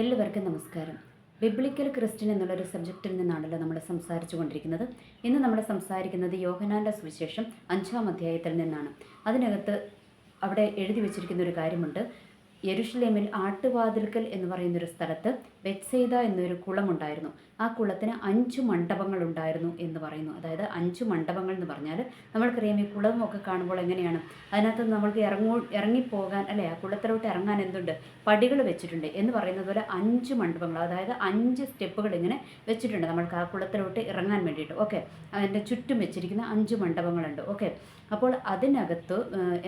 എല്ലാവർക്കും നമസ്കാരം. Biblical Christian എന്നുള്ളൊരു സബ്ജക്റ്റിൽ നിന്നാണല്ലോ നമ്മൾ സംസാരിച്ചു കൊണ്ടിരിക്കുന്നത്. ഇന്ന് നമ്മൾ സംസാരിക്കുന്നത് യോഹന്നാൻ്റെ സുവിശേഷം 5-ാം അധ്യായത്തിൽ നിന്നാണ്. അതിനകത്ത് അവിടെ എഴുതി വച്ചിരിക്കുന്ന ഒരു കാര്യമുണ്ട്. യെരുശലേമിൽ ആട്ടുവാതിൽക്കൽ എന്ന് പറയുന്നൊരു സ്ഥലത്ത് ബെത്സൈദ എന്നൊരു കുളമുണ്ടായിരുന്നു. ആ കുളത്തിന് 5 മണ്ഡപങ്ങളുണ്ടായിരുന്നു എന്ന് പറയുന്നു. അതായത് 5 മണ്ഡപങ്ങൾ എന്ന് പറഞ്ഞാൽ നമ്മൾക്കറിയാം, ഈ കുളമൊക്കെ കാണുമ്പോൾ എങ്ങനെയാണ്, അതിനകത്ത് നമ്മൾക്ക് ഇറങ്ങിപ്പോകാൻ അല്ലേ, ആ കുളത്തിലോട്ട് ഇറങ്ങാൻ എന്തുണ്ട്, പടികൾ വെച്ചിട്ടുണ്ട് എന്ന് പറയുന്നത് പോലെ 5 മണ്ഡപങ്ങൾ, അതായത് 5 സ്റ്റെപ്പുകൾ ഇങ്ങനെ വെച്ചിട്ടുണ്ട് നമ്മൾക്ക് ആ കുളത്തിലോട്ട് ഇറങ്ങാൻ വേണ്ടിയിട്ട്. ഓക്കെ, അതിൻ്റെ ചുറ്റും വെച്ചിരിക്കുന്ന 5 മണ്ഡപങ്ങളുണ്ട്. ഓക്കെ, അപ്പോൾ അതിനകത്ത്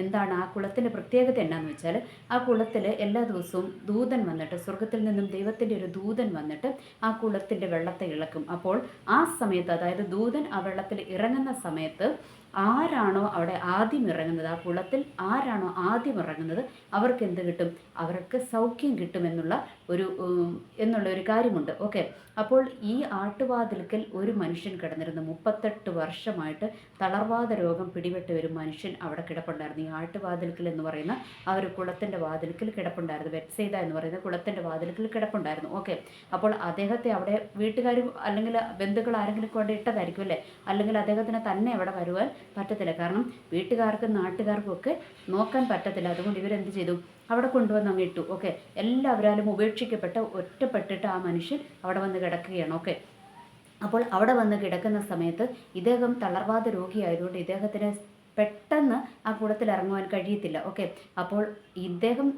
എന്താണ് ആ കുളത്തിൻ്റെ പ്രത്യേകത എന്നാന്ന് വെച്ചാൽ, ആ കുളത്തിൽ എല്ലാ ദിവസവും ദൂതൻ വന്നിട്ട്, സ്വർഗത്തിൽ നിന്നും ദൈവത്തിൻ്റെ ഒരു ദൂതൻ വന്നിട്ട് ആ കുളത്തിൻ്റെ വെള്ളത്തെ ഇളക്കും. അപ്പോൾ ആ സമയത്ത്, അതായത് ദൂതൻ ആ വെള്ളത്തിൽ ഇറങ്ങുന്ന സമയത്ത് ആരാണോ അവിടെ ആദ്യം ഇറങ്ങുന്നത്, ആ കുളത്തിൽ ആരാണോ ആദ്യം ഇറങ്ങുന്നത്, അവർക്ക് എന്ത് കിട്ടും, അവർക്ക് സൗഖ്യം കിട്ടുമെന്നുള്ള ഒരു കാര്യമുണ്ട്. ഓക്കെ, അപ്പോൾ ഈ ആട്ടുവാതിൽക്കൽ ഒരു മനുഷ്യൻ കിടന്നിരുന്നു. 38 വർഷമായിട്ട് തളർവാദ രോഗം പിടിപെട്ട ഒരു മനുഷ്യൻ അവിടെ കിടപ്പുണ്ടായിരുന്നു. ഈ ആട്ടുവാതിൽക്കൽ എന്ന് പറയുന്ന ആ ഒരു കുളത്തിൻ്റെ വാതിൽക്കൽ കിടപ്പുണ്ടായിരുന്നു. ബെത്സൈദ എന്ന് പറയുന്ന കുളത്തിൻ്റെ വാതിൽക്കൽ കിടപ്പുണ്ടായിരുന്നു. ഓക്കെ, അപ്പോൾ അദ്ദേഹത്തെ അവിടെ വീട്ടുകാർ അല്ലെങ്കിൽ ബന്ധുക്കൾ ആരെങ്കിലും കൊണ്ട് ഇട്ടതായിരിക്കും അല്ലേ, അല്ലെങ്കിൽ അദ്ദേഹത്തിന് തന്നെ അവിടെ വരുവാൻ പറ്റത്തില്ല. കാരണം വീട്ടുകാർക്കും നാട്ടുകാർക്കും ഒക്കെ നോക്കാൻ പറ്റത്തില്ല. അതുകൊണ്ട് ഇവരെന്ത് ചെയ്തു, അവിടെ കൊണ്ടുവന്ന് അങ്ങ് ഇട്ടു. ഓക്കെ, എല്ലാവരാലും ഉപേക്ഷിക്കപ്പെട്ട് ഒറ്റപ്പെട്ടിട്ട് ആ മനുഷ്യൻ അവിടെ വന്ന് കിടക്കുകയാണ്. ഓക്കെ, അപ്പോൾ അവിടെ വന്ന് കിടക്കുന്ന സമയത്ത് ഇദ്ദേഹം തളർവാദ രോഗിയായതുകൊണ്ട് ഇദ്ദേഹത്തിന് പെട്ടെന്ന് ആ കുളത്തിൽ ഇറങ്ങുവാൻ കഴിയത്തില്ല. ഓക്കെ, അപ്പോൾ ഇദ്ദേഹം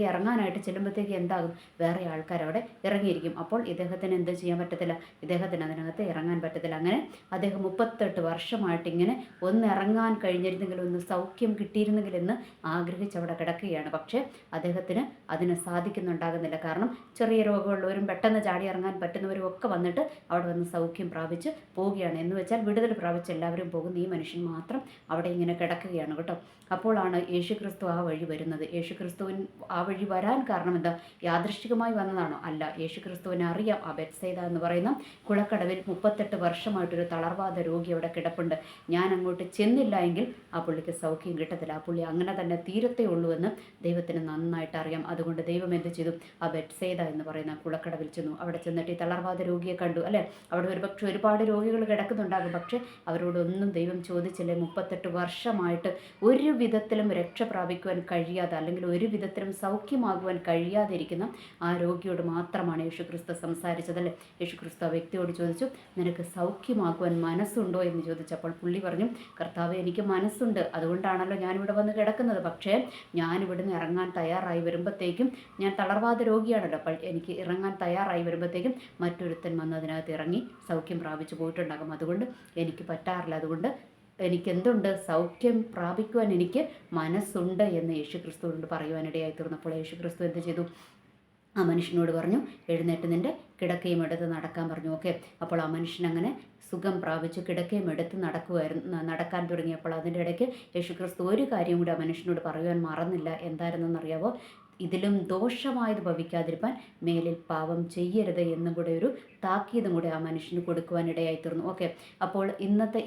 ഇറങ്ങാനായിട്ട് ചെല്ലുമ്പോഴത്തേക്ക് എന്താകും, വേറെ ആൾക്കാർ അവിടെ ഇറങ്ങിയിരിക്കും. അപ്പോൾ ഇദ്ദേഹത്തിന് എന്ത് ചെയ്യാൻ പറ്റത്തില്ല, ഇദ്ദേഹത്തിന് അതിനകത്ത് ഇറങ്ങാൻ പറ്റത്തില്ല. അങ്ങനെ അദ്ദേഹം 38 വർഷമായിട്ട് ഇങ്ങനെ ഒന്ന് ഇറങ്ങാൻ കഴിഞ്ഞിരുന്നെങ്കിൽ, ഒന്ന് സൗഖ്യം കിട്ടിയിരുന്നെങ്കിൽ എന്ന് ആഗ്രഹിച്ച് അവിടെ കിടക്കുകയാണ്. പക്ഷേ അദ്ദേഹത്തിന് അതിന് സാധിക്കുന്നുണ്ടാകുന്നില്ല. കാരണം ചെറിയ രോഗമുള്ളവരും പെട്ടെന്ന് ചാടി ഇറങ്ങാൻ പറ്റുന്നവരും ഒക്കെ വന്നിട്ട് അവിടെ വന്ന് സൗഖ്യം പ്രാപിച്ച് പോവുകയാണ്. എന്ന് വെച്ചാൽ വിടുതൽ പ്രാപിച്ച് എല്ലാവരും പോകുന്ന ഈ മനുഷ്യൻ മാത്രം അവിടെ ഇങ്ങനെ കിടക്കുകയാണ് കേട്ടോ. അപ്പോഴാണ് യേശുക്രിസ്തു ആ വഴി വരുന്നത്. യേശുക്രിസ്തുവിൻ ആ വഴി വരാൻ കാരണം എന്താ, യാദൃശ്ചികമായി വന്നതാണോ? അല്ല, യേശുക്രിസ്തുവിനെ അറിയാം. ആ ബെത്സൈദ എന്ന് പറയുന്ന കുളക്കടവിൽ 38 വർഷമായിട്ടൊരു തളർവാദ രോഗി അവിടെ കിടപ്പുണ്ട്. ഞാൻ അങ്ങോട്ട് ചെന്നില്ല എങ്കിൽ ആ പുള്ളിക്ക് സൗഖ്യം കിട്ടത്തില്ല. ആ പുള്ളി അങ്ങനെ തന്നെ തീരത്തേ ഉള്ളൂ എന്ന് ദൈവത്തിന് നന്നായിട്ട് അറിയാം. അതുകൊണ്ട് ദൈവം എന്ത് ചെയ്തു, ആ ബെത്സൈദ എന്ന് പറയുന്ന കുളക്കടവിൽ ചെന്നു. അവിടെ ചെന്നിട്ട് ഈ തളർവാദ രോഗിയെ കണ്ടു അല്ലേ. അവിടെ ഒരുപക്ഷെ ഒരുപാട് രോഗികൾ കിടക്കുന്നുണ്ടാകും. പക്ഷേ അവരോടൊന്നും ദൈവം ചോദിച്ചില്ലേ. 38 വർഷമായിട്ട് ഒരു വിധത്തിലും രക്ഷ പ്രാപിക്കുവാൻ കഴിയാതെ, അല്ലെങ്കിൽ ഒരു വിധത്തിലും സൗഖ്യമാകുവാൻ കഴിയാതെ ഇരിക്കുന്ന ആ രോഗിയോട് മാത്രമാണ് യേശുക്രിസ്തു സംസാരിച്ചതല്ലേ. യേശുക്രിസ്തു ആ വ്യക്തിയോട് ചോദിച്ചു, നിനക്ക് സൗഖ്യമാകുവാൻ മനസ്സുണ്ടോ എന്ന് ചോദിച്ചപ്പോൾ പുള്ളി പറഞ്ഞു, കർത്താവേ, എനിക്ക് മനസ്സുണ്ട്, അതുകൊണ്ടാണല്ലോ ഞാനിവിടെ വന്ന് കിടക്കുന്നത്. പക്ഷേ ഞാനിവിടുന്ന് ഇറങ്ങാൻ തയ്യാറായി വരുമ്പോഴത്തേക്കും, ഞാൻ തളർവാദ രോഗിയാണല്ലോ, അപ്പോൾ എനിക്ക് ഇറങ്ങാൻ തയ്യാറായി വരുമ്പോഴത്തേക്കും മറ്റൊരുത്തൻ വന്ന് അതിനകത്ത് ഇറങ്ങി സൗഖ്യം പ്രാപിച്ചു പോയിട്ടുണ്ടാകും. അതുകൊണ്ട് എനിക്ക് പറ്റാറില്ല. അതുകൊണ്ട് എനിക്കെന്തുണ്ട്, സൗഖ്യം പ്രാപിക്കുവാൻ എനിക്ക് മനസ്സുണ്ട് എന്ന് യേശുക്രിസ്തുവിനോട് പറയുവാനിടയായി തീർന്നപ്പോൾ യേശുക്രിസ്തു എന്ത് ചെയ്തു, ആ മനുഷ്യനോട് പറഞ്ഞു, എഴുന്നേറ്റ് നിൻ്റെ കിടക്കയും എടുത്ത് നടക്കാൻ പറഞ്ഞു. ഓക്കെ, അപ്പോൾ ആ മനുഷ്യൻ അങ്ങനെ സുഖം പ്രാപിച്ചു കിടക്കയും എടുത്ത് നടക്കാൻ തുടങ്ങിയപ്പോൾ അതിൻ്റെ ഇടയ്ക്ക് യേശുക്രിസ്തു ഒരു കാര്യം കൂടി ആ മനുഷ്യനോട് പറയുവാൻ മറന്നില്ല. എന്തായിരുന്നെന്നറിയാവോ, ഇതിലും ദോഷമായത് ഭവിക്കാതിരിക്കാൻ മേലിൽ പാപം ചെയ്യരുത് എന്നും കൂടെ ഒരു താക്കീതും കൂടെ ആ മനുഷ്യന് കൊടുക്കുവാനിടയായി തീർന്നു. ഓക്കെ, അപ്പോൾ ഇന്നത്തെ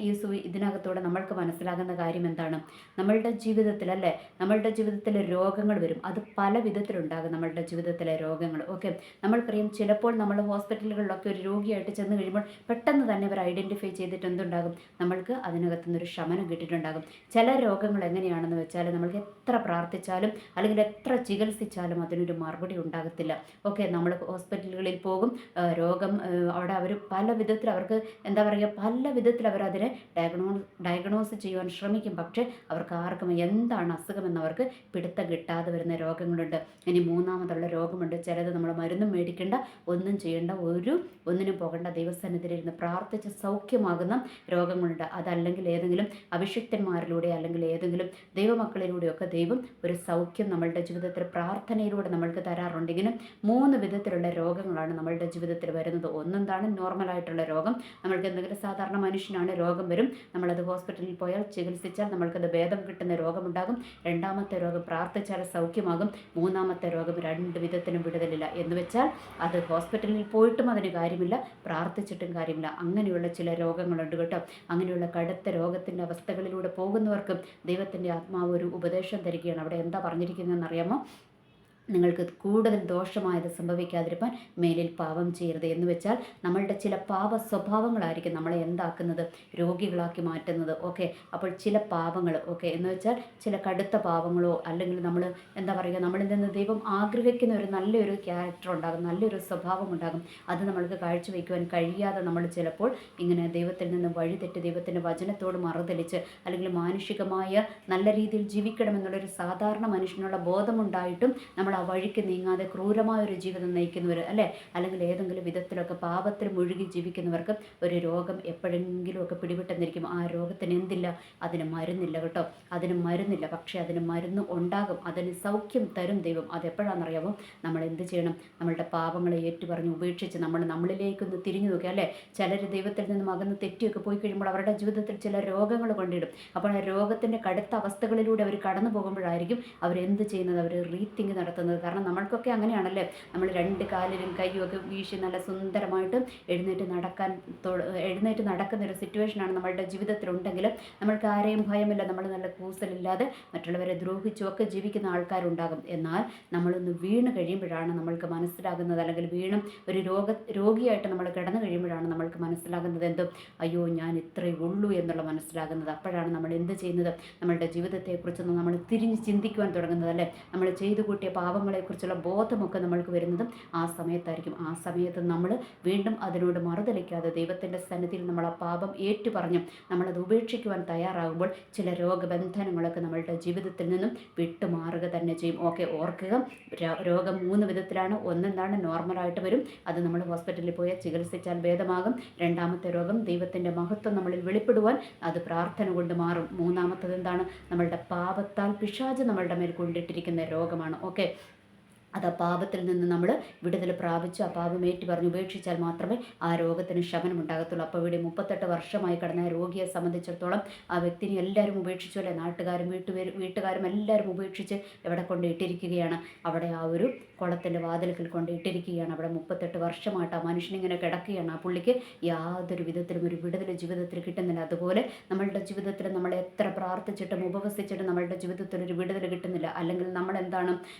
ഇതിനകത്തൂടെ നമ്മൾക്ക് മനസ്സിലാകുന്ന കാര്യം എന്താണ്, നമ്മളുടെ ജീവിതത്തിൽ അല്ലേ, നമ്മളുടെ ജീവിതത്തിൽ രോഗങ്ങൾ വരും. അത് പല വിധത്തിലുണ്ടാകും നമ്മളുടെ ജീവിതത്തിലെ രോഗങ്ങൾ. ഓക്കെ, നമ്മൾക്കറിയാം, ചിലപ്പോൾ നമ്മൾ ഹോസ്പിറ്റലുകളിലൊക്കെ ഒരു രോഗിയായിട്ട് ചെന്ന് കഴിയുമ്പോൾ പെട്ടെന്ന് തന്നെ അവർ ഐഡൻറ്റിഫൈ ചെയ്തിട്ട് എന്തുണ്ടാകും, നമ്മൾക്ക് അതിനകത്തുനിന്നൊരു ശമനം കിട്ടിയിട്ടുണ്ടാകും. ചില രോഗങ്ങൾ എങ്ങനെയാണെന്ന് വെച്ചാൽ, നമ്മൾക്ക് എത്ര പ്രാർത്ഥിച്ചാലും അല്ലെങ്കിൽ എത്ര ചികിത്സിച്ചാലും അതിനൊരു മറുപടി ഉണ്ടാകത്തില്ല. ഓക്കെ, നമ്മൾ ഹോസ്പിറ്റലുകളിൽ പോകും, രോഗം അവിടെ അവർ പല വിധത്തിൽ അവർക്ക് എന്താ പറയുക, പല വിധത്തിൽ അവരതിനെ ഡയഗ്നോസ് ചെയ്യുവാൻ ശ്രമിക്കും. പക്ഷേ അവർക്ക് ആർക്കും എന്താണ് അസുഖമെന്ന് അവർക്ക് പിടുത്തം കിട്ടാതെ വരുന്ന രോഗങ്ങളുണ്ട്. ഇനി മൂന്നാമതുള്ള രോഗമുണ്ട്. ചിലത് നമ്മൾ മരുന്നും മേടിക്കേണ്ട, ഒന്നും ചെയ്യേണ്ട, ഒന്നിനും പോകേണ്ട, ദൈവസന്നിധിയിലിരുന്ന് പ്രാർത്ഥിച്ച് സൗഖ്യമാകുന്ന രോഗങ്ങളുണ്ട്. അതല്ലെങ്കിൽ ഏതെങ്കിലും അഭിഷിക്തന്മാരിലൂടെ അല്ലെങ്കിൽ ഏതെങ്കിലും ദൈവമക്കളിലൂടെയൊക്കെ ദൈവം ഒരു സൗഖ്യം നമ്മളുടെ ജീവിതത്തിൽ പ്രാർത്ഥനയിലൂടെ നമ്മൾക്ക് തരാറുണ്ടെങ്കിലും 3 വിധത്തിലുള്ള രോഗങ്ങളാണ് നമ്മളുടെ ജീവിതത്തിൽ വരുന്നത്. ഒന്നെന്താണ്, നോർമലായിട്ടുള്ള രോഗം. നമ്മൾക്ക് എന്തെങ്കിലും സാധാരണ മനുഷ്യനാണ് രോഗം വരും, നമ്മളത് ഹോസ്പിറ്റലിൽ പോയാൽ ചികിത്സിച്ചാൽ നമ്മൾക്കത് ഭേദം കിട്ടുന്ന രോഗമുണ്ടാകും. രണ്ടാമത്തെ രോഗം പ്രാർത്ഥിച്ചാൽ സൗഖ്യമാകും. മൂന്നാമത്തെ രോഗം 2 വിധത്തിനും വിടുതലില്ല. എന്ന് വെച്ചാൽ അത് ഹോസ്പിറ്റലിൽ പോയിട്ടും അതിന് കാര്യമില്ല, പ്രാർത്ഥിച്ചിട്ടും കാര്യമില്ല. അങ്ങനെയുള്ള ചില രോഗങ്ങളുണ്ട് കേട്ടോ. അങ്ങനെയുള്ള കടുത്ത രോഗത്തിൻ്റെ അവസ്ഥകളിലൂടെ പോകുന്നവർക്കും ദൈവത്തിൻ്റെ ആത്മാവ് ഒരു ഉപദേശം തരികയാണ്. അവിടെ എന്താ പറഞ്ഞിരിക്കുന്നതെന്ന് അറിയാമോ, നിങ്ങൾക്ക് കൂടുതൽ ദോഷമായത് സംഭവിക്കാതിരിക്കാൻ മേലിൽ പാപം ചെയ്യരുത്. എന്ന് വെച്ചാൽ നമ്മളുടെ ചില പാപ സ്വഭാവങ്ങളായിരിക്കും നമ്മളെ എന്താക്കുന്നത്, രോഗികളാക്കി മാറ്റുന്നത്. ഓക്കെ, അപ്പോൾ ചില പാപങ്ങൾ, ഓക്കെ, എന്ന് വെച്ചാൽ ചില കടുത്ത പാപങ്ങളോ അല്ലെങ്കിൽ നമ്മൾ എന്താ പറയുക, നമ്മളിൽ നിന്ന് ദൈവം ആഗ്രഹിക്കുന്ന ഒരു നല്ലൊരു ക്യാരക്ടർ ഉണ്ടാകും, നല്ലൊരു സ്വഭാവം ഉണ്ടാകും. അത് നമ്മൾക്ക് കാഴ്ചവെക്കുവാൻ കഴിയാതെ നമ്മൾ ചിലപ്പോൾ ഇങ്ങനെ ദൈവത്തിൽ നിന്ന് വഴിതെറ്റി ദൈവത്തിൻ്റെ വചനത്തോട് മറുതലിച്ച് അല്ലെങ്കിൽ മാനുഷികമായ നല്ല രീതിയിൽ ജീവിക്കണമെന്നുള്ളൊരു സാധാരണ മനുഷ്യനുള്ള ബോധമുണ്ടായിട്ടും നമ്മൾ ആ വഴിക്ക് നീങ്ങാതെ ക്രൂരമായൊരു ജീവിതം നയിക്കുന്നവർ അല്ലേ, അല്ലെങ്കിൽ ഏതെങ്കിലും വിധത്തിലൊക്കെ പാപത്തിൽ മുഴുകി ജീവിക്കുന്നവർക്ക് ഒരു രോഗം എപ്പോഴെങ്കിലുമൊക്കെ പിടിപെട്ടെന്നിരിക്കും. ആ രോഗത്തിന് എന്തില്ല, അതിന് മരുന്നില്ല കേട്ടോ, അതിന് മരുന്നില്ല. പക്ഷേ അതിന് മരുന്ന് ഉണ്ടാകും, അതിന് സൗഖ്യം തരും ദൈവം. അതെപ്പോഴാണെന്നറിയാമോ, നമ്മൾ എന്ത് ചെയ്യണം, നമ്മളുടെ പാപങ്ങളെ ഏറ്റുപറഞ്ഞ് ഉപേക്ഷിച്ച് നമ്മളിലേക്കൊന്ന് തിരിഞ്ഞു നോക്കുക അല്ലേ. ചിലർ ദൈവത്തിൽ നിന്നും അകന്ന് തെറ്റിയൊക്കെ പോയി കഴിയുമ്പോൾ അവരുടെ ജീവിതത്തിൽ ചില രോഗങ്ങൾ കൊണ്ടിടും. അപ്പോൾ ആ രോഗത്തിൻ്റെ കടുത്ത അവസ്ഥകളിലൂടെ അവർ കടന്നു പോകുമ്പോഴായിരിക്കും അവരെന്ത് ചെയ്യുന്നത്, അവർ റീത്തിങ്ക് നടത്തുന്നത്. കാരണം നമ്മൾക്കൊക്കെ അങ്ങനെയാണല്ലേ, നമ്മൾ രണ്ട് കാലിലും കൈയുമൊക്കെ വീശി നല്ല സുന്ദരമായിട്ട് എഴുന്നേറ്റ് നടക്കുന്ന ഒരു സിറ്റുവേഷനാണ് നമ്മളുടെ ജീവിതത്തിലുണ്ടെങ്കിൽ നമ്മൾക്ക് ആരെയും ഭയമില്ല, നമ്മൾ നല്ല കൂസലില്ലാതെ മറ്റുള്ളവരെ ദ്രോഹിച്ചുമൊക്കെ ജീവിക്കുന്ന ആൾക്കാരുണ്ടാകും. എന്നാൽ നമ്മളൊന്ന് വീണ് കഴിയുമ്പോഴാണ് നമ്മൾക്ക് മനസ്സിലാകുന്നത്, അല്ലെങ്കിൽ വീണും ഒരു രോഗിയായിട്ട് നമ്മൾ കിടന്നു കഴിയുമ്പോഴാണ് നമ്മൾക്ക് മനസ്സിലാകുന്നത് എന്തും, അയ്യോ ഞാൻ ഇത്രയേ ഉള്ളൂ എന്നുള്ള മനസ്സിലാകുന്നത്. അപ്പോഴാണ് നമ്മൾ എന്ത് ചെയ്യുന്നത്, നമ്മളുടെ ജീവിതത്തെക്കുറിച്ചൊന്ന് നമ്മൾ തിരിഞ്ഞ് ചിന്തിക്കുവാൻ തുടങ്ങുന്നത് അല്ലേ. നമ്മൾ ചെയ്തു കൂട്ടിയ പാപങ്ങളെക്കുറിച്ചുള്ള ബോധമൊക്കെ നമ്മൾക്ക് വരുന്നതും ആ സമയത്തായിരിക്കും. ആ സമയത്ത് നമ്മൾ വീണ്ടും അതിനോട് മറുതലിക്കാതെ ദൈവത്തിൻ്റെ സന്നിധിയിൽ നമ്മൾ ആ പാപം ഏറ്റുപറഞ്ഞും നമ്മളത് ഉപേക്ഷിക്കുവാൻ തയ്യാറാകുമ്പോൾ ചില രോഗബന്ധനങ്ങളൊക്കെ നമ്മളുടെ ജീവിതത്തിൽ നിന്നും വിട്ടുമാറുക തന്നെ ചെയ്യും. ഓക്കെ, ഓർക്കുക, രോഗം 3 വിധത്തിലാണ്. ഒന്നെന്താണ്, നോർമലായിട്ട് വരും, അത് നമ്മൾ ഹോസ്പിറ്റലിൽ പോയി ചികിത്സിച്ചാൽ ഭേദമാകും. രണ്ടാമത്തെ രോഗം ദൈവത്തിൻ്റെ മഹത്വം നമ്മളിൽ വെളിപ്പെടുവാൻ അത് പ്രാർത്ഥന കൊണ്ട് മാറും. മൂന്നാമത്തത് എന്താണ്, നമ്മളുടെ പാപത്താൽ പിശാച് നമ്മളുടെ മേൽ കൊണ്ടിട്ടിരിക്കുന്ന രോഗമാണ്. ഓക്കെ, അത് ആ പാപത്തിൽ നിന്ന് നമ്മൾ വിടുതൽ പ്രാപിച്ച് ആ പാപം പറഞ്ഞ് ഉപേക്ഷിച്ചാൽ മാത്രമേ ആ രോഗത്തിന് ശമനം ഉണ്ടാകത്തുള്ളൂ. അപ്പോൾ ഇവിടെ 38 വർഷമായി കിടന്ന രോഗിയെ സംബന്ധിച്ചിടത്തോളം ആ വ്യക്തിനെ എല്ലാവരും ഉപേക്ഷിച്ചു അല്ലേ, നാട്ടുകാരും വീട്ടുകാരും എല്ലാവരും ഉപേക്ഷിച്ച് എവിടെ കൊണ്ട് ഇട്ടിരിക്കുകയാണ്, അവിടെ ആ ഒരു കുളത്തിൻ്റെ വാതിൽക്കൽ കൊണ്ട് ഇട്ടിരിക്കുകയാണ്. അവിടെ 38 വർഷമായിട്ട് ആ മനുഷ്യനിങ്ങനെ കിടക്കുകയാണ്. ആ പുള്ളിക്ക് യാതൊരു വിധത്തിലും ഒരു വിടുതൽ ജീവിതത്തിൽ കിട്ടുന്നില്ല. അതുപോലെ നമ്മളുടെ ജീവിതത്തിൽ നമ്മൾ എത്ര പ്രാർത്ഥിച്ചിട്ടും ഉപവസിച്ചിട്ടും നമ്മളുടെ ജീവിതത്തിൽ ഒരു വിടുതൽ കിട്ടുന്നില്ല. അല്ലെങ്കിൽ നമ്മളെന്താണ്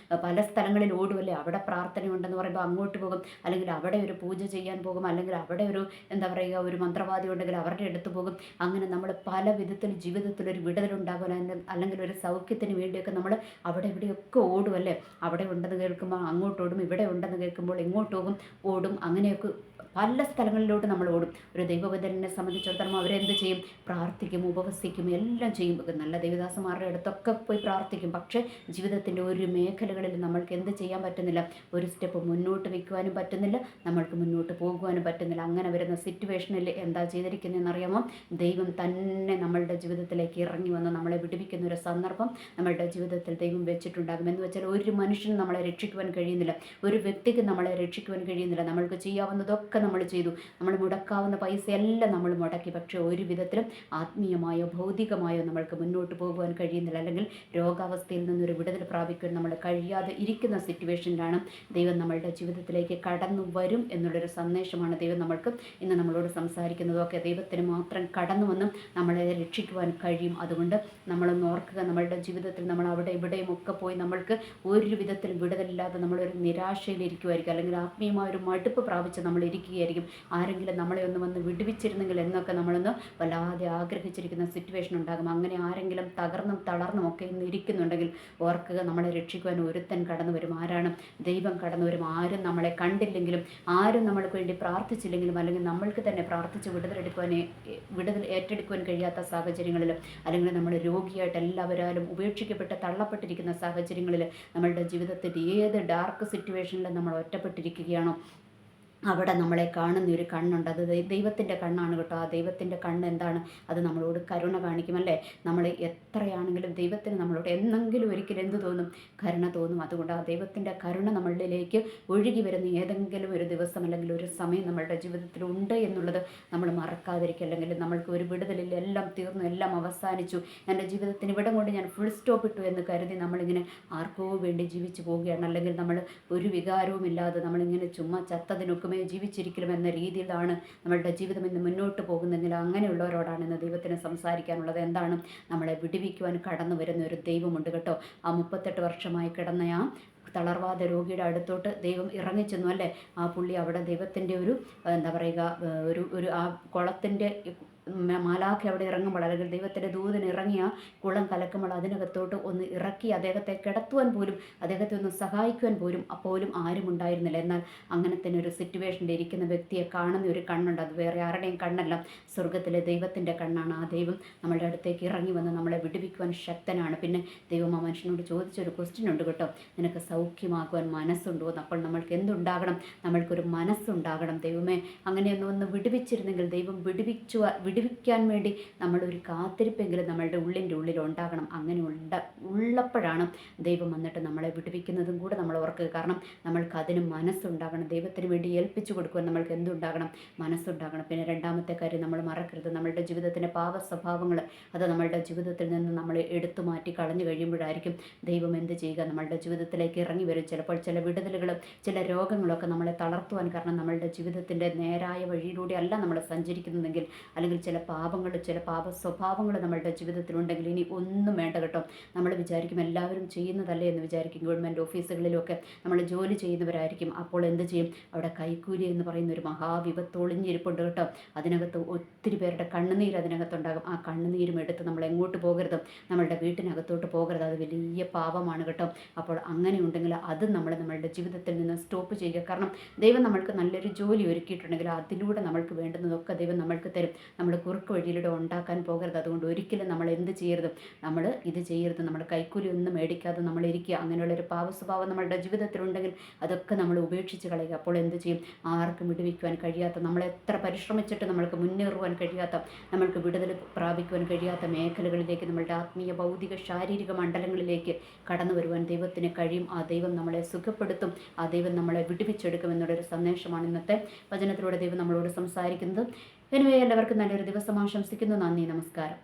പല സ്ഥലങ്ങളിൽ ഓടുമല്ലേ, അവിടെ പ്രാർത്ഥനയുണ്ടെന്ന് പറയുമ്പോൾ അങ്ങോട്ട് പോകും, അല്ലെങ്കിൽ അവിടെ ഒരു പൂജ ചെയ്യാൻ പോകും, അല്ലെങ്കിൽ അവിടെ ഒരു എന്താ പറയുക ഒരു മന്ത്രവാദി ഉണ്ടെങ്കിൽ അവരുടെ അടുത്ത് പോകും. അങ്ങനെ നമ്മൾ പല വിധത്തിൽ ജീവിതത്തിൽ ഒരു വിടുതലുണ്ടാകുവാൻ അല്ലെങ്കിൽ ഒരു സൗഖ്യത്തിന് വേണ്ടിയൊക്കെ നമ്മൾ അവിടെ ഇവിടെയൊക്കെ ഓടുമല്ലേ. അവിടെ ഉണ്ടെന്ന് കേൾക്കുമ്പോൾ അങ്ങോട്ടോടും, ഇവിടെ ഉണ്ടെന്ന് കേൾക്കുമ്പോൾ ഇങ്ങോട്ടോകും ഓടും. അങ്ങനെയൊക്കെ പല സ്ഥലങ്ങളിലോട്ട് നമ്മൾ ഓടും. ഒരു ദൈവവേദനെ സംബന്ധിച്ചിടത്തോളം അവരെന്ത് ചെയ്യും, പ്രാർത്ഥിക്കും, ഉപവസിക്കും, എല്ലാം ചെയ്യും. നല്ല ദൈവദാസന്മാരുടെ അടുത്തൊക്കെ പോയി പ്രാർത്ഥിക്കും. പക്ഷേ ജീവിതത്തിൻ്റെ ഒരു മേഖലകളിൽ നമ്മൾക്ക് എന്ത് ചെയ്യാൻ പറ്റുന്നില്ല, ഒരു സ്റ്റെപ്പ് മുന്നോട്ട് വയ്ക്കുവാനും പറ്റുന്നില്ല, നമ്മൾക്ക് മുന്നോട്ട് പോകുവാനും പറ്റുന്നില്ല. അങ്ങനെ വരുന്ന സിറ്റുവേഷനിൽ എന്താ ചെയ്തിരിക്കുന്നതെന്നറിയാമോ, ദൈവം തന്നെ നമ്മളുടെ ജീവിതത്തിലേക്ക് ഇറങ്ങി വന്ന് നമ്മളെ വിടുവിക്കുന്ന ഒരു സന്ദർഭം നമ്മളുടെ ജീവിതത്തിൽ ദൈവം വെച്ചിട്ടുണ്ടാകും. എന്ന് വെച്ചാൽ ഒരു മനുഷ്യനും നമ്മളെ രക്ഷിക്കുവാൻ കഴിയുന്നില്ല, ഒരു വ്യക്തിക്ക് നമ്മളെ രക്ഷിക്കുവാൻ കഴിയുന്നില്ല. നമ്മൾക്ക് ചെയ്യാവുന്നതൊക്കെ നമ്മൾ ചെയ്തു, നമ്മൾ മുടക്കാവുന്ന പൈസയെല്ലാം നമ്മൾ മുടക്കി. പക്ഷേ ഒരു വിധത്തിലും ആത്മീയമായോ ഭൗതികമായോ നമ്മൾക്ക് മുന്നോട്ട് പോകുവാൻ കഴിയുന്നില്ല. അല്ലെങ്കിൽ രോഗാവസ്ഥയിൽ നിന്നൊരു വിടുതൽ പ്രാപിക്കാൻ നമ്മൾ കഴിയാതെ ഇരിക്കുന്ന സിറ്റുവേഷനിലാണ് ദൈവം നമ്മളുടെ ജീവിതത്തിലേക്ക് കടന്നു വരും എന്നുള്ളൊരു സന്ദേശമാണ് ദൈവം നമ്മൾക്ക് ഇന്ന് നമ്മളോട് സംസാരിക്കുന്നതൊക്കെ. ദൈവത്തിന് മാത്രം കടന്നു വന്നും നമ്മളെ രക്ഷിക്കുവാൻ കഴിയും. അതുകൊണ്ട് നമ്മളൊന്ന് ഓർക്കുക, നമ്മളുടെ ജീവിതത്തിൽ നമ്മൾ അവിടെ ഇവിടെയും ഒക്കെ പോയി നമ്മൾക്ക് ഒരു വിധത്തിലും വിടുതലില്ലാതെ നമ്മളൊരു നിരാശയിലിരിക്കുമായിരിക്കും, അല്ലെങ്കിൽ ആത്മീയമായൊരു മടുപ്പ് പ്രാപിച്ച് നമ്മൾ ഇരിക്കുകയായിരിക്കും. ആരെങ്കിലും നമ്മളെ ഒന്ന് വന്ന് വിടുവിച്ചിരുന്നെങ്കിൽ എന്നൊക്കെ നമ്മളൊന്ന് വല്ലാതെ ആഗ്രഹിച്ചിരിക്കുന്ന സിറ്റുവേഷൻ ഉണ്ടാകും. അങ്ങനെ ആരെങ്കിലും തകർന്നും തളർന്നും ഒക്കെ ഇന്ന് ഇരിക്കുന്നുണ്ടെങ്കിൽ ഓർക്കുക, നമ്മളെ രക്ഷിക്കുവാൻ ഒരുത്തൻ കടന്നു വരും. ആരാണ്? ദൈവം കടന്നു വരും. ആരും നമ്മളെ കണ്ടില്ലെങ്കിലും, ആരും നമ്മൾക്ക് വേണ്ടി പ്രാർത്ഥിച്ചില്ലെങ്കിലും, അല്ലെങ്കിൽ നമ്മൾക്ക് തന്നെ പ്രാർത്ഥിച്ച് വിടുതൽ ഏറ്റെടുക്കുവാൻ കഴിയാത്ത സാഹചര്യങ്ങളിൽ, അല്ലെങ്കിൽ നമ്മൾ രോഗിയായിട്ട് എല്ലാവരും ഉപേക്ഷിക്കപ്പെട്ട് തള്ളപ്പെട്ടിരിക്കുന്ന സാഹചര്യങ്ങളിൽ, നമ്മളുടെ ജീവിതത്തിൽ ഏത് ഡാർക്ക് സിറ്റുവേഷനിലും നമ്മൾ ഒറ്റപ്പെട്ടിരിക്കുകയാണോ, അവിടെ നമ്മളെ കാണുന്ന ഒരു കണ്ണുണ്ട്. അത് ദൈവത്തിൻ്റെ കണ്ണാണ് കേട്ടോ. ആ ദൈവത്തിൻ്റെ കണ്ണ് എന്താണ്? അത് നമ്മളോട് കരുണ കാണിക്കുമല്ലേ. നമ്മൾ എത്രയാണെങ്കിലും ദൈവത്തിന് നമ്മളോട് എന്നെങ്കിലും ഒരിക്കലും എന്ത് തോന്നും? കരുണ തോന്നും. അതുകൊണ്ട് ആ ദൈവത്തിൻ്റെ കരുണ നമ്മളിലേക്ക് ഒഴുകി വരുന്ന ഏതെങ്കിലും ഒരു ദിവസം അല്ലെങ്കിൽ ഒരു സമയം നമ്മളുടെ ജീവിതത്തിൽ ഉണ്ട് എന്നുള്ളത് നമ്മൾ മറക്കാതിരിക്കുക. അല്ലെങ്കിൽ നമ്മൾക്ക് ഒരു വിടുതലിൽ എല്ലാം തീർന്നു, എല്ലാം അവസാനിച്ചു, എൻ്റെ ജീവിതത്തിന് ഇവിടെ കൊണ്ട് ഞാൻ ഫുൾ സ്റ്റോപ്പ് ഇട്ടു എന്ന് കരുതി നമ്മളിങ്ങനെ ആർക്കോ വേണ്ടി ജീവിച്ചു പോവുകയാണ്. അല്ലെങ്കിൽ നമ്മൾ ഒരു വികാരവും ഇല്ലാതെ നമ്മളിങ്ങനെ ചുമ്മാ ചത്തതിനൊക്കെ ജീവിച്ചിരിക്കണം എന്ന രീതിയിലാണ് നമ്മളുടെ ജീവിതം ഇന്ന് മുന്നോട്ട് പോകുന്നതെങ്കിൽ അങ്ങനെയുള്ളവരോടാണ് ഇന്ന് ദൈവത്തിന് സംസാരിക്കാനുള്ളത്. എന്താണ്? നമ്മളെ വിടുവിക്കുവാൻ കടന്നു വരുന്ന ഒരു ദൈവമുണ്ട് കേട്ടോ. ആ 38 വർഷമായി കിടന്ന ആ തളർവാദ രോഗിയുടെ അടുത്തോട്ട് ദൈവം ഇറങ്ങിച്ചെന്നു അല്ലേ. ആ പുള്ളി അവിടെ ദൈവത്തിൻ്റെ ഒരു എന്താ പറയുക, ഒരു ആ കുളത്തിൻ്റെ മാലാഖ അവിടെ ഇറങ്ങുമ്പോൾ, അല്ലെങ്കിൽ ദൈവത്തിൻ്റെ ദൂതൻ ഇറങ്ങിയ കുളം കലക്കുമ്പോൾ അതിനകത്തോട്ട് ഒന്ന് ഇറക്കി അദ്ദേഹത്തെ കിടത്തുവാൻ പോലും, അദ്ദേഹത്തെ ഒന്ന് സഹായിക്കുവാൻ പോലും ആരും ഉണ്ടായിരുന്നില്ല. എന്നാൽ അങ്ങനെ തന്നെ ഒരു സിറ്റുവേഷനിൽ ഇരിക്കുന്ന വ്യക്തിയെ കാണുന്ന ഒരു കണ്ണുണ്ട്. അത് വേറെ ആരുടെയും കണ്ണല്ല, സ്വർഗത്തിലെ ദൈവത്തിൻ്റെ കണ്ണാണ്. ആ ദൈവം നമ്മളുടെ അടുത്തേക്ക് ഇറങ്ങി വന്ന് നമ്മളെ വിടുവിക്കുവാൻ ശക്തനാണ്. പിന്നെ ദൈവം ആ മനുഷ്യനോട് ചോദിച്ചൊരു ക്വസ്റ്റ്യൻ ഉണ്ട് കേട്ടോ, നിനക്ക് സൗഖ്യമാക്കുവാൻ മനസ്സുണ്ടോ എന്ന്. അപ്പോൾ നമ്മൾക്ക് എന്തുണ്ടാകണം? നമ്മൾക്കൊരു മനസ്സുണ്ടാകണം. ദൈവമേ, അങ്ങനെയൊന്ന് വിടുവിച്ചിരുന്നെങ്കിൽ, ദൈവം വിടുവിക്കാൻ വേണ്ടി നമ്മളൊരു കാത്തിരിപ്പെങ്കിലും നമ്മളുടെ ഉള്ളിൽ ഉണ്ടാകണം. അങ്ങനെ ഉള്ളപ്പോഴാണ് ദൈവം വന്നിട്ട് നമ്മളെ വിടുവിക്കുന്നതും കൂടെ നമ്മൾ ഓർക്കുക. കാരണം നമ്മൾക്ക് അതിന് മനസ്സുണ്ടാകണം. ദൈവത്തിന് വേണ്ടി ഏൽപ്പിച്ചു കൊടുക്കുവാൻ നമ്മൾക്ക് എന്തുണ്ടാകണം? മനസ്സുണ്ടാകണം. പിന്നെ രണ്ടാമത്തെ കാര്യം നമ്മൾ മറക്കരുത്, നമ്മളുടെ ജീവിതത്തിൻ്റെ പാപ സ്വഭാവങ്ങൾ അത് നമ്മളുടെ ജീവിതത്തിൽ നിന്ന് നമ്മൾ എടുത്തു മാറ്റി കളഞ്ഞു കഴിയുമ്പോഴായിരിക്കും ദൈവം എന്ത് ചെയ്യുക? നമ്മളുടെ ജീവിതത്തിലേക്ക് ഇറങ്ങി വരും. ചിലപ്പോൾ ചില വിടുതലുകളും ചില രോഗങ്ങളൊക്കെ നമ്മളെ തളർത്തുവാൻ, കാരണം നമ്മളുടെ ജീവിതത്തിൻ്റെ നേരായ വഴിയിലൂടെ അല്ല നമ്മൾ സഞ്ചരിക്കുന്നതെങ്കിൽ, അല്ലെങ്കിൽ ചില പാപങ്ങൾ, ചില പാപ സ്വഭാവങ്ങൾ നമ്മളുടെ ജീവിതത്തിലുണ്ടെങ്കിൽ ഇനി ഒന്നും വേണ്ട കേട്ടോ. നമ്മൾ വിചാരിക്കും എല്ലാവരും ചെയ്യുന്നതല്ലേ എന്ന് വിചാരിക്കും. ഗവൺമെൻറ് ഓഫീസുകളിലൊക്കെ നമ്മൾ ജോലി ചെയ്യുന്നവരായിരിക്കും. അപ്പോൾ എന്ത് ചെയ്യും? അവിടെ കൈക്കൂലി എന്ന് പറയുന്ന ഒരു മഹാവിപത്ത് ഒളിഞ്ഞിരിപ്പുണ്ട് കേട്ടോ. അതിനകത്ത് ഒത്തിരി പേരുടെ കണ്ണുനീര് അതിനകത്തുണ്ടാകും. ആ കണ്ണുനീരും എടുത്ത് നമ്മൾ എങ്ങോട്ട് പോകരുത്? നമ്മളുടെ വീട്ടിനകത്തോട്ട് പോകരുത്. അത് വലിയ പാപമാണ് കേട്ടോ. അപ്പോൾ അങ്ങനെ ഉണ്ടെങ്കിൽ അത് നമ്മളുടെ ജീവിതത്തിൽ നിന്ന് സ്റ്റോപ്പ് ചെയ്യുക. കാരണം ദൈവം നമ്മൾക്ക് നല്ലൊരു ജോലി ഒരുക്കിയിട്ടുണ്ടെങ്കിൽ അതിലൂടെ നമ്മൾക്ക് വേണ്ടുന്നതൊക്കെ ദൈവം നമ്മൾക്ക് തരും. നമ്മൾ കുറുക്ക് വഴിയിലൂടെ ഉണ്ടാക്കാൻ പോകരുത്. അതുകൊണ്ട് ഒരിക്കലും നമ്മൾ എന്ത് ചെയ്യരുത്? നമ്മൾ ഇത് ചെയ്യരുത്. നമ്മൾ കൈക്കൂലി ഒന്നും മേടിക്കാതെ നമ്മൾ ഇരിക്കുക. അങ്ങനെയുള്ളൊരു പാവ സ്വഭാവം നമ്മളുടെ ജീവിതത്തിലുണ്ടെങ്കിൽ അതൊക്കെ നമ്മൾ ഉപേക്ഷിച്ച് കളയുക. അപ്പോൾ എന്ത് ചെയ്യും? ആർക്കും വിടുവിക്കുവാൻ കഴിയാത്ത, നമ്മൾ എത്ര പരിശ്രമിച്ചിട്ട് നമ്മൾക്ക് മുന്നേറുവാൻ കഴിയാത്ത, നമ്മൾക്ക് വിടുതൽ പ്രാപിക്കുവാൻ കഴിയാത്ത മേഖലകളിലേക്ക്, നമ്മളുടെ ആത്മീയ, ഭൗതിക, ശാരീരിക മണ്ഡലങ്ങളിലേക്ക് കടന്നു വരുവാൻ ദൈവത്തിന് കഴിയും. ആ ദൈവം നമ്മളെ സുഖപ്പെടുത്തും. ആ ദൈവം നമ്മളെ വിടുവിച്ചെടുക്കും എന്നുള്ളൊരു സന്ദേശമാണ് ഇന്നത്തെ വചനത്തിലൂടെ ദൈവം നമ്മളോട് സംസാരിക്കുന്നത്. എനിവേ, എല്ലാവർക്കും നല്ലൊരു ദിവസം ആശംസിക്കുന്നു. നന്ദി, നമസ്കാരം.